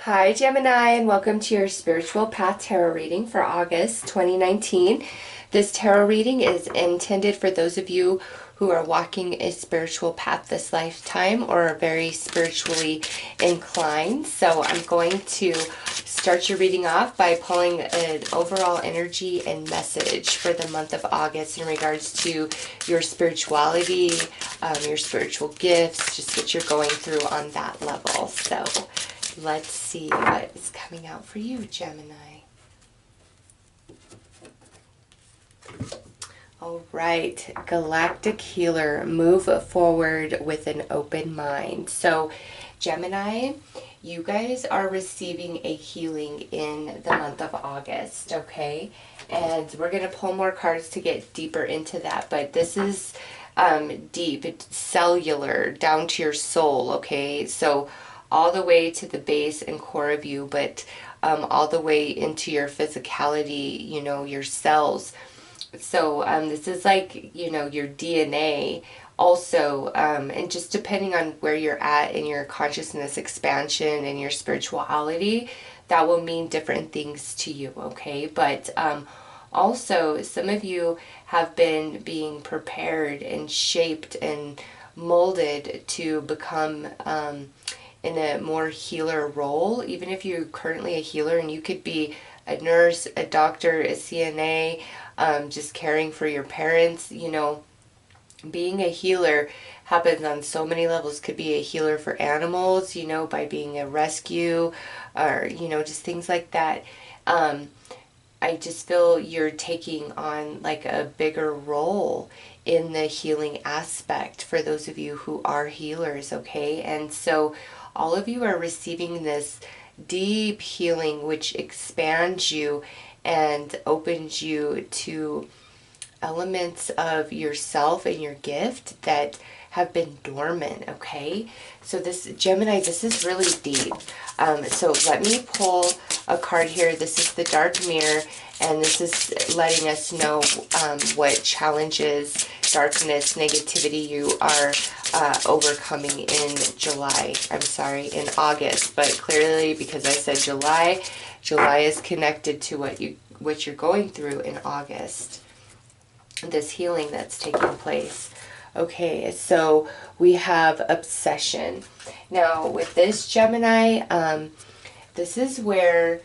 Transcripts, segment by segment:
Hi Gemini, and welcome to your Spiritual Path Tarot reading for August 2019. This tarot reading is intended for those of you who are walking a spiritual path this lifetime or are very spiritually inclined. So I'm going to start your reading off by pulling an overall energy and message for the month of August in regards to your spirituality, your spiritual gifts, just what you're going through on that level. So let's see what is coming out for you, Gemini. All right, Galactic Healer, move forward with an open mind. So, Gemini, you guys are receiving a healing in the month of August, okay? And we're going to pull more cards to get deeper into that, but this is deep, it's cellular, down to your soul, okay? So, all the way to the base and core of you, but all the way into your physicality, you know, your cells. So this is like, you know, your DNA also, and just depending on where you're at in your consciousness expansion and your spirituality, that will mean different things to you, okay? But also, some of you have been being prepared and shaped and molded to become in a more healer role, even if you're currently a healer, and you could be a nurse, a doctor, a CNA, just caring for your parents. You know, being a healer happens on so many levels. Could be a healer for animals, you know, by being a rescue, or, you know, just things like that. I just feel you're taking on like a bigger role in the healing aspect for those of you who are healers, okay? And so all of you are receiving this deep healing which expands you and opens you to elements of yourself and your gift that have been dormant, okay? So this, Gemini, this is really deep. So let me pull a card here. This is the Dark Mirror, and this is letting us know what challenges, darkness, negativity you are overcoming in in August. But clearly, because I said July, July is connected to what you're going through in August. This healing that's taking place. Okay, so we have obsession. Now, with this, Gemini, this is where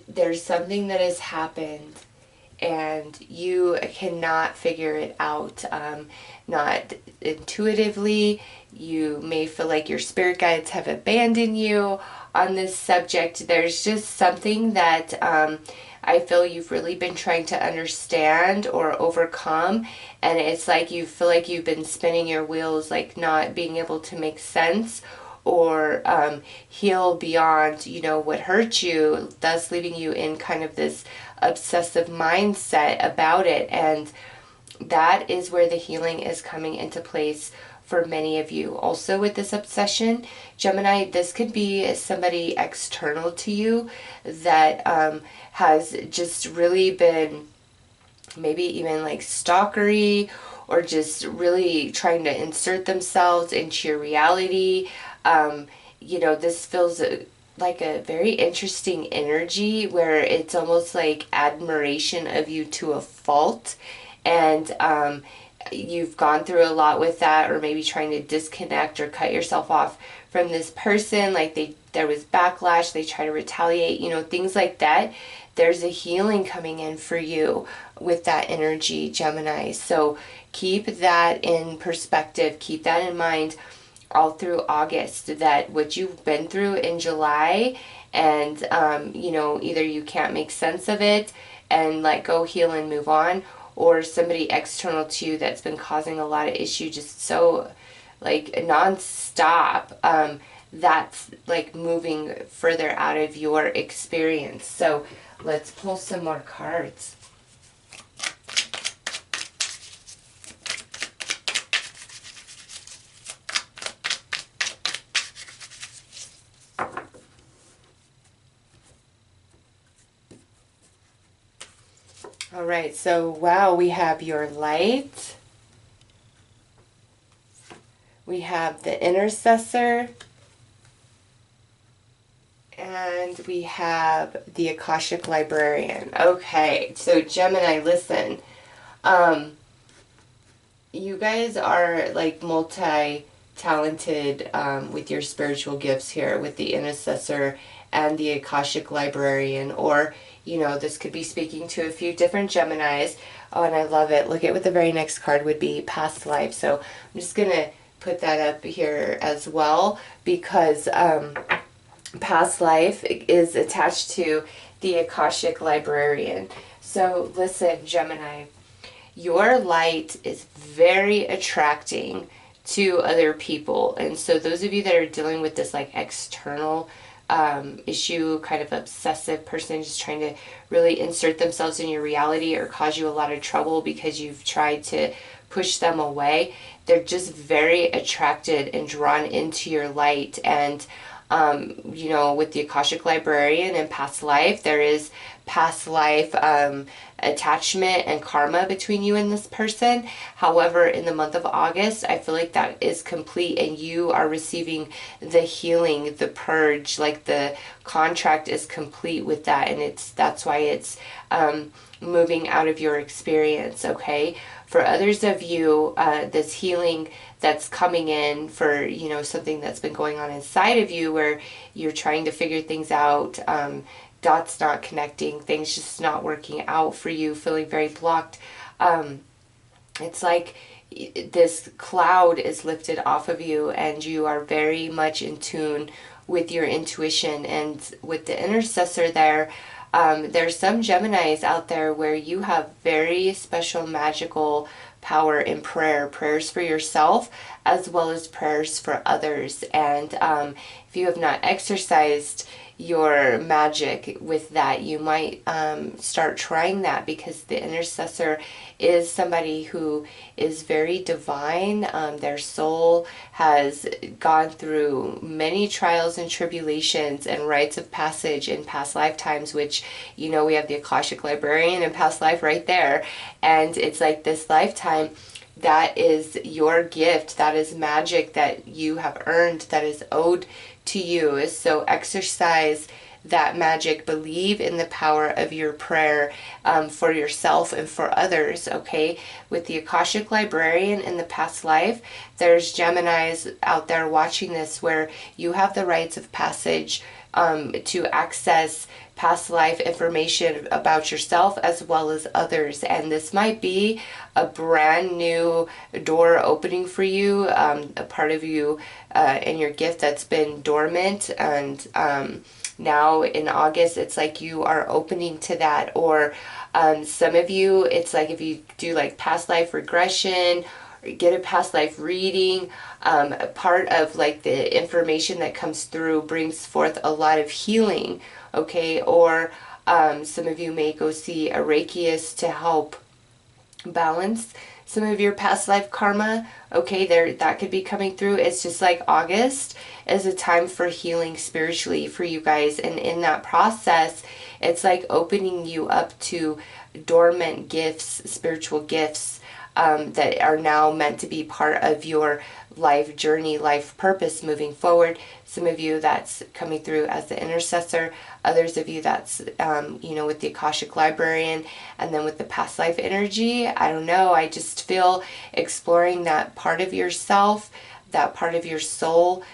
there's something that has happened and you cannot figure it out, not intuitively. You may feel like your spirit guides have abandoned you on this subject. There's just something that I feel you've really been trying to understand or overcome, and it's like you feel like you've been spinning your wheels, like not being able to make sense or heal beyond, you know, what hurt you, thus leaving you in kind of this obsessive mindset about it. And that is where the healing is coming into place for many of you. Also with this obsession, Gemini, this could be somebody external to you that has just really been maybe even like stalkery or just really trying to insert themselves into your reality. You know, this feels like a very interesting energy where it's almost like admiration of you to a fault. And you've gone through a lot with that, or maybe trying to disconnect or cut yourself off from this person, like there was backlash, they try to retaliate, you know, things like that. There's a healing coming in for you with that energy, Gemini. So keep that in perspective, keep that in mind all through August, that what you've been through in July, and you know, either you can't make sense of it and let go, heal, and move on, or somebody external to you that's been causing a lot of issue, just so like non-stop, that's like moving further out of your experience. So let's pull some more cards. All right, so wow, we have your light. We have the intercessor. And we have the Akashic Librarian. Okay, so Gemini, listen. You guys are like multi-talented with your spiritual gifts here with the Intercessor and the Akashic Librarian. Or, you know, this could be speaking to a few different Geminis. Oh, and I love it. Look at what the very next card would be, past life. So I'm just going to put that up here as well because past life is attached to the Akashic Librarian. So listen, Gemini, your light is very attracting to other people. And so those of you that are dealing with this like external issue, kind of obsessive person just trying to really insert themselves in your reality or cause you a lot of trouble because you've tried to push them away, they're just very attracted and drawn into your light. And you know, with the Akashic Librarian and past life, there is past life attachment and karma between you and this person. However, in the month of August, I feel like that is complete and you are receiving the healing, the purge, like the contract is complete with that, and that's why it's moving out of your experience, okay? For others of you, this healing that's coming in for, you know, something that's been going on inside of you where you're trying to figure things out, dots not connecting, things just not working out for you, feeling very blocked. It's like this cloud is lifted off of you and you are very much in tune with your intuition. And with the Intercessor there, there's some Geminis out there where you have very special magical power in prayers for yourself as well as prayers for others. And if you have not exercised your magic with that, you might start trying that, because the Intercessor is somebody who is very divine. Their soul has gone through many trials and tribulations and rites of passage in past lifetimes, which, you know, we have the Akashic Librarian and past life right there. And it's like this lifetime, that is your gift, that is magic that you have earned, that is owed to you. So exercise that magic, believe in the power of your prayer for yourself and for others, okay? With the Akashic Librarian in the past life, there's Geminis out there watching this where you have the rites of passage to access past life information about yourself as well as others. And this might be a brand new door opening for you, a part of you and your gift that's been dormant. And now in August, it's like you are opening to that. Or some of you, it's like if you do like past life regression, or get a past life reading, part of like the information that comes through brings forth a lot of healing, okay? Or some of you may go see a Reikiist to help balance some of your past life karma, okay? There, that could be coming through. It's just like August is a time for healing spiritually for you guys, and in that process, it's like opening you up to dormant gifts, spiritual gifts that are now meant to be part of your life journey, life purpose moving forward. Some of you, that's coming through as the Intercessor. Others of you, that's, you know, with the Akashic Librarian. And then with the past life energy, I don't know, I just feel exploring that part of yourself, that part of your soul,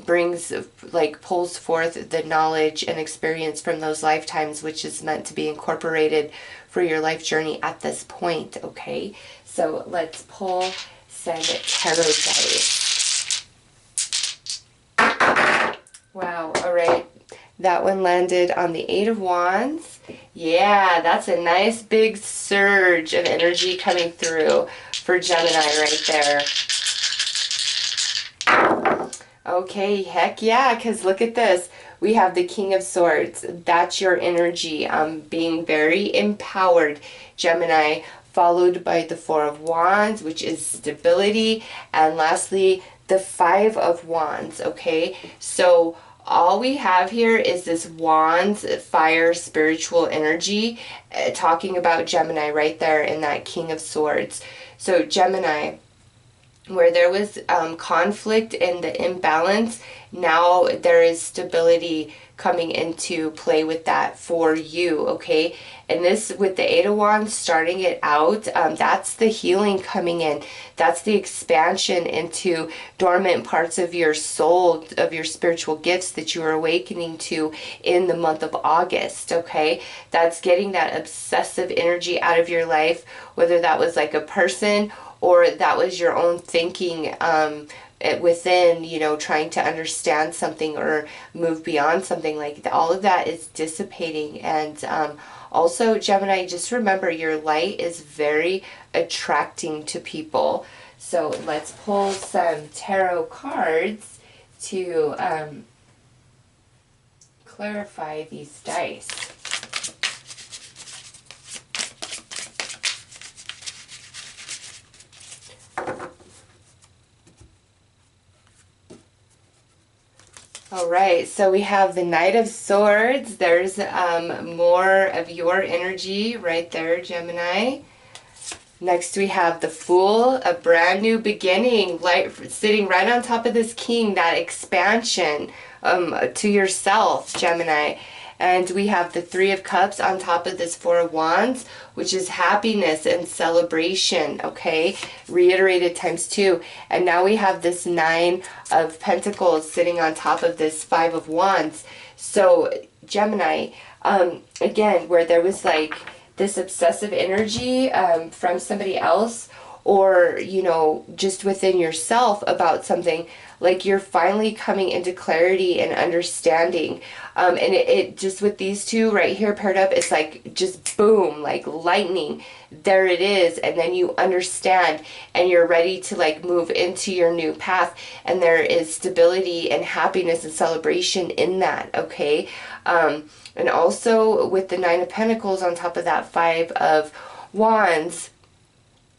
brings, like, pulls forth the knowledge and experience from those lifetimes, which is meant to be incorporated for your life journey at this point, okay? So let's pull some tarot dice. Wow, all right. That one landed on the 8 of Wands. Yeah, that's a nice big surge of energy coming through for Gemini right there. Okay, heck yeah, because look at this. We have the King of Swords. That's your energy, being very empowered, Gemini, followed by the 4 of Wands, which is stability, and lastly, the 5 of Wands, okay? So all we have here is this Wands, fire, spiritual energy, talking about Gemini right there in that King of Swords. So Gemini, where there was conflict and the imbalance, now there is stability coming into play with that for you, okay? And this, with the Eight of Wands starting it out, that's the healing coming in. That's the expansion into dormant parts of your soul, of your spiritual gifts that you are awakening to in the month of August, okay? That's getting that obsessive energy out of your life, whether that was like a person or that was your own thinking within, you know, trying to understand something or move beyond something. Like all of that is dissipating. And also, Gemini, just remember your light is very attracting to people. So let's pull some tarot cards to clarify these dice. All right, so we have the Knight of Swords. There's more of your energy right there, Gemini. Next we have the Fool, a brand new beginning, sitting right on top of this King, that expansion to yourself, Gemini. And we have the Three of Cups on top of this Four of Wands, which is happiness and celebration, okay? Reiterated times 2. And now we have this Nine of Pentacles sitting on top of this Five of Wands. So, Gemini, again, where there was like this obsessive energy from somebody else, or, you know, just within yourself about something, like you're finally coming into clarity and understanding. And it just, with these two right here paired up, it's like just boom, like lightning. There it is. And then you understand and you're ready to like move into your new path. And there is stability and happiness and celebration in that, okay? And also with the Nine of Pentacles on top of that Five of Wands,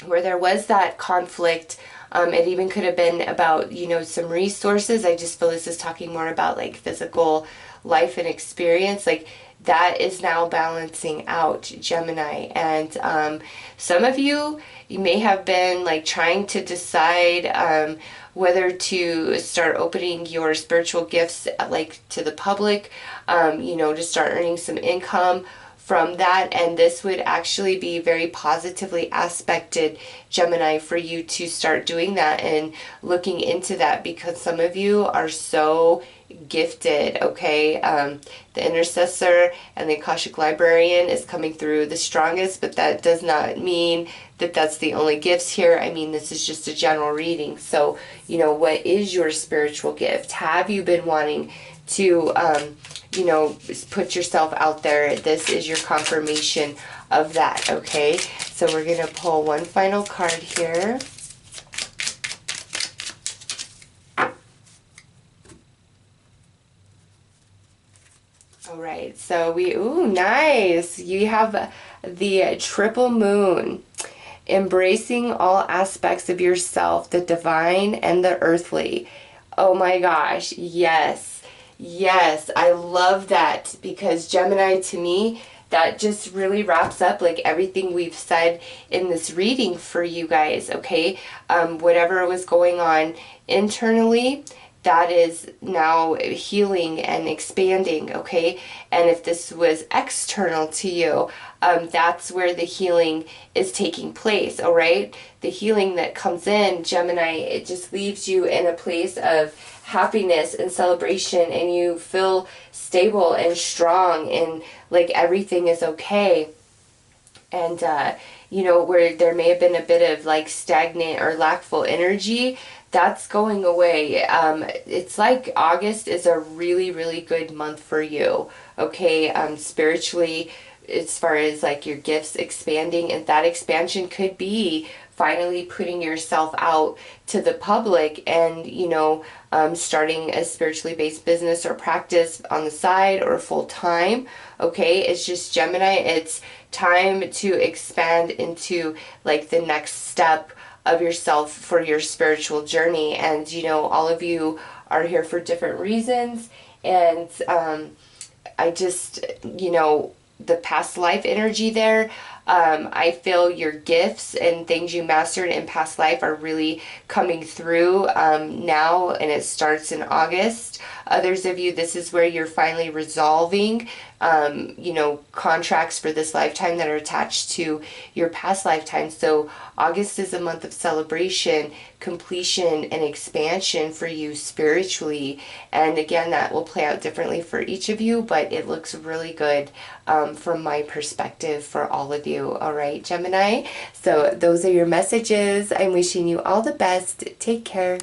where there was that conflict, it even could have been about, you know, some resources. I just feel this is talking more about like physical life and experience. Like that is now balancing out, Gemini. And some of you may have been like trying to decide whether to start opening your spiritual gifts like to the public, you know, to start earning some income from that. And this would actually be very positively aspected, Gemini, for you to start doing that and looking into that, because some of you are so gifted, okay? The Intercessor and the Akashic Librarian is coming through the strongest, but that does not mean that that's the only gifts here. I mean, this is just a general reading. So, you know, what is your spiritual gift? Have you been wanting to you know, put yourself out there? This is your confirmation of that, okay? So we're going to pull one final card here. All right, so ooh, nice. You have the Triple Moon, embracing all aspects of yourself, the divine and the earthly. Oh my gosh, yes. Yes, I love that, because Gemini, to me, that just really wraps up like everything we've said in this reading for you guys, okay? Whatever was going on internally, that is now healing and expanding, okay? And if this was external to you, that's where the healing is taking place, all right? The healing that comes in, Gemini, it just leaves you in a place of happiness and celebration, and you feel stable and strong and like everything is okay. And you know, where there may have been a bit of like stagnant or lackful energy, that's going away. It's like August is a really, really good month for you, okay? Spiritually, as far as like your gifts expanding, and that expansion could be finally putting yourself out to the public and, you know, starting a spiritually based business or practice on the side or full time, okay? It's just, Gemini, it's time to expand into like the next step of yourself for your spiritual journey. And, you know, all of you are here for different reasons. And I just, you know, the past life energy there, I feel your gifts and things you mastered in past life are really coming through now, and it starts in August. Others of you, this is where you're finally resolving contracts for this lifetime that are attached to your past lifetime. So August is a month of celebration, completion, and expansion for you spiritually. And again, that will play out differently for each of you, but it looks really good from my perspective for all of you. All right, Gemini? So those are your messages. I'm wishing you all the best. Take care.